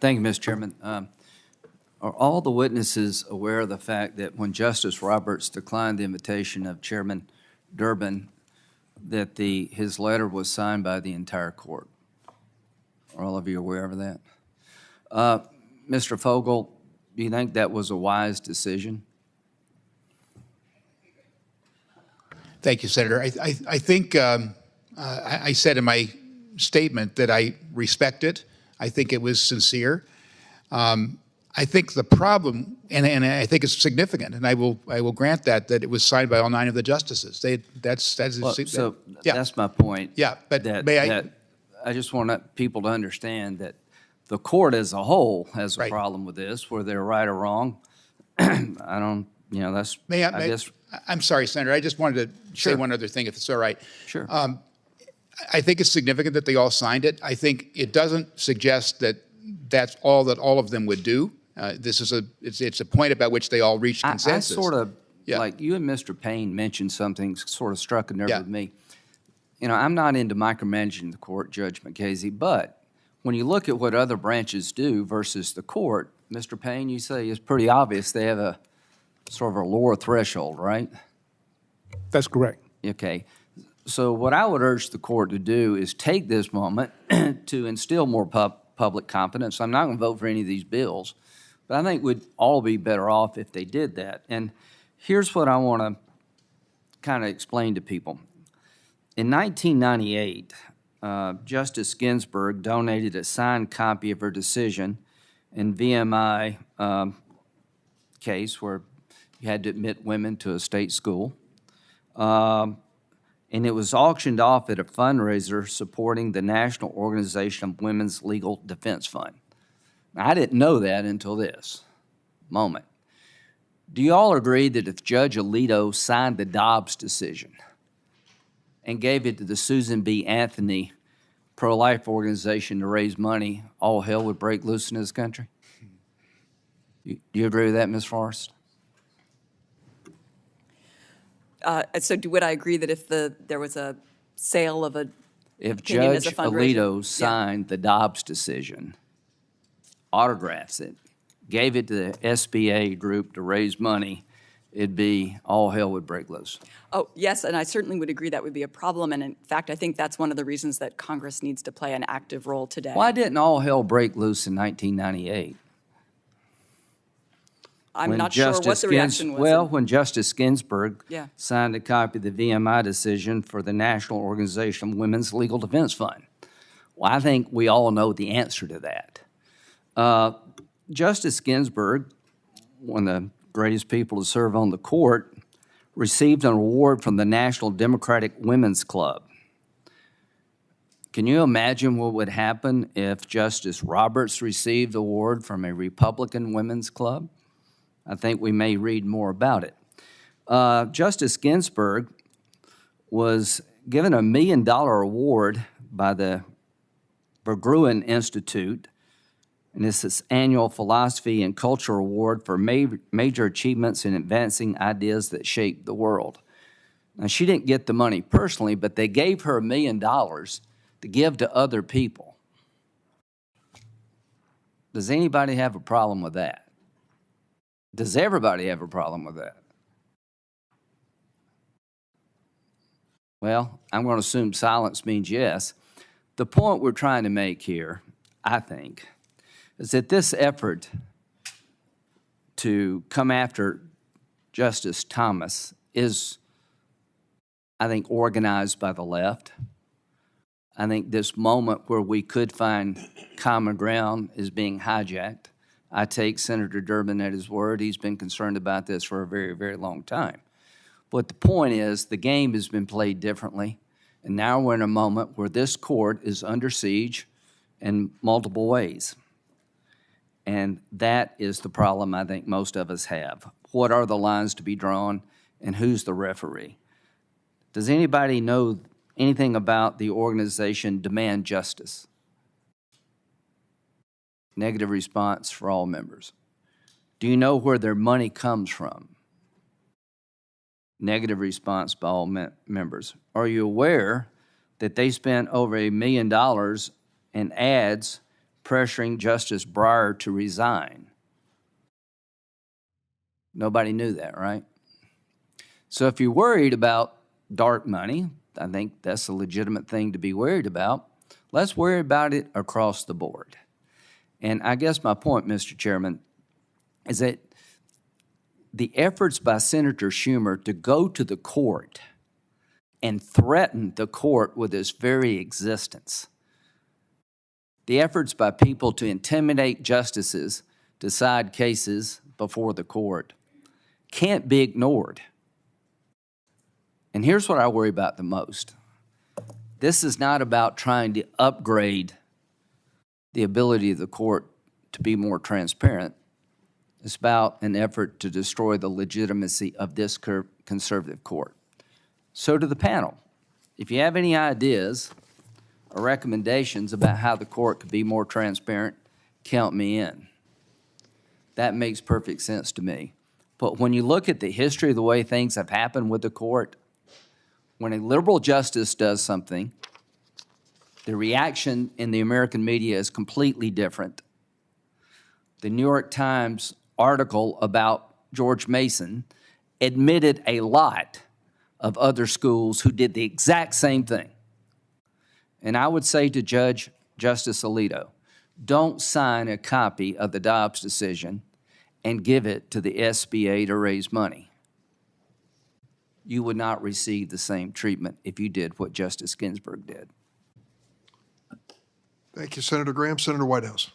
Thank you, Mr. Chairman. Are all the witnesses aware of the fact that when Justice Roberts declined the invitation of Chairman Durbin, that his letter was signed by the entire court? Are all of you aware of that? Mr. Fogel, do you think that was a wise decision? Thank you, Senator. I think I said in my statement that I respect it. I think it was sincere. I think the problem, and I think it's significant, and I will grant that it was signed by all 9 of the justices. That's my point. Yeah, but I just want people to understand that the court as a whole has a Right. problem with this, whether they're right or wrong. I don't, that's. I guess. I'm sorry, Senator. I just wanted to say Sure. one other thing, if it's all right. Sure. I think it's significant that they all signed it. I think it doesn't suggest that that's all that all of them would do. It's a point about which they all reached consensus. I sort of, like you and Mr. Payne mentioned something sort of struck a nerve with me. I'm not into micromanaging the court, Judge McCasey, but when you look at what other branches do versus the court, Mr. Payne, you say it's pretty obvious they have a sort of a lower threshold, right? That's correct. Okay. So what I would urge the court to do is take this moment to instill more public confidence. I'm not going to vote for any of these bills, but I think we'd all be better off if they did that. And here's what I want to kind of explain to people. In 1998, Justice Ginsburg donated a signed copy of her decision in VMI case where you had to admit women to a state school. And it was auctioned off at a fundraiser supporting the National Organization of Women's Legal Defense Fund. Now, I didn't know that until this moment. Do you all agree that if Judge Alito signed the Dobbs decision and gave it to the Susan B. Anthony pro-life organization to raise money, all hell would break loose in this country? Do you agree with that, Ms. Forrest? So would I agree that if there was a sale of if opinion Judge as a fundraiser? Alito signed the Dobbs decision, autographs it, gave it to the SBA group to raise money, it'd be all hell would break loose. Oh, yes, and I certainly would agree that would be a problem. And in fact, I think that's one of the reasons that Congress needs to play an active role today. Why didn't all hell break loose in 1998? I'm not sure what the reaction was. Well, when Justice Ginsburg Yeah. signed a copy of the VMI decision for the National Organization of Women's Legal Defense Fund. Well, I think we all know the answer to that. Justice Ginsburg, one of the greatest people to serve on the court, received an award from the National Democratic Women's Club. Can you imagine what would happen if Justice Roberts received an award from a Republican women's club? I think we may read more about it. Justice Ginsburg was given a $1 million award by the Berggruen Institute, and it's this annual philosophy and culture award for major achievements in advancing ideas that shape the world. Now, she didn't get the money personally, but they gave her $1 million to give to other people. Does anybody have a problem with that? Does everybody have a problem with that? Well, I'm going to assume silence means yes. The point we're trying to make here, I think, is that this effort to come after Justice Thomas is, I think, organized by the left. I think this moment where we could find common ground is being hijacked. I take Senator Durbin at his word. He's been concerned about this for a very, very long time. But the point is, the game has been played differently, and now we're in a moment where this court is under siege in multiple ways. And that is the problem I think most of us have. What are the lines to be drawn, and who's the referee? Does anybody know anything about the organization Demand Justice? Negative response for all members. Do you know where their money comes from? Negative response by all members. Are you aware that they spent over $1 million in ads pressuring Justice Breyer to resign. Nobody knew that, right? So if you're worried about dark money, I think that's a legitimate thing to be worried about. Let's worry about it across the board. And I guess my point, Mr. Chairman, is that the efforts by Senator Schumer to go to the court and threaten the court with its very existence, the efforts by people to intimidate justices, decide cases before the court, can't be ignored. And here's what I worry about the most. This is not about trying to upgrade the ability of the court to be more transparent. It's about an effort to destroy the legitimacy of this conservative court. So to the panel, if you have any ideas or recommendations about how the court could be more transparent, count me in. That makes perfect sense to me. But when you look at the history of the way things have happened with the court, when a liberal justice does something, the reaction in the American media is completely different. The New York Times article about George Mason admitted a lot of other schools who did the exact same thing. And I would say to Justice Alito, don't sign a copy of the Dobbs decision and give it to the SBA to raise money. You would not receive the same treatment if you did what Justice Ginsburg did. Thank you, Senator Graham. Senator Whitehouse.